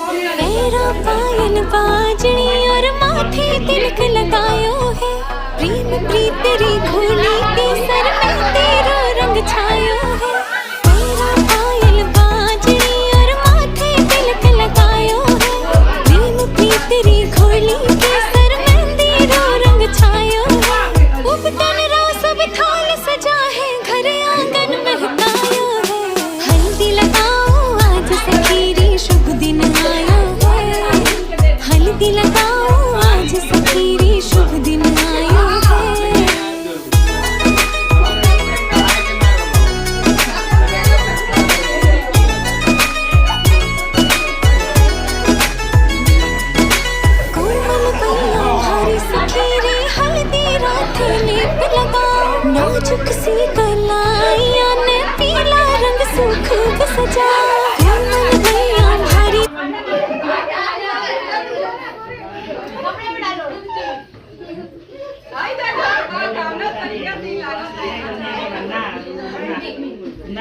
मेरा पायल बाजनी और माथे तिलक लगायो है। प्रेम प्रीत तेरी घोली के सर में तेरा रंग छायो है। मेरा पायल बाजनी और माथे तिलक लगायो है। प्रेम प्रीत तेरी घोली के सर में तेरा रंग छायो है। उपटन रास सब थाल सजा है, घर आंगन महकायो है। हल्दी लगाओ आज सखीरी शुभ दिन आयो है। हल्दी लगाओ आज सखीरी शुभ दिन आयो है। कोमल बैया भारी सखीरी हल्दी राथे लेप लगाओ। नाजुक सी कलाइयां ने पीला रंग सुख सजा। कोमल बैया भारी ना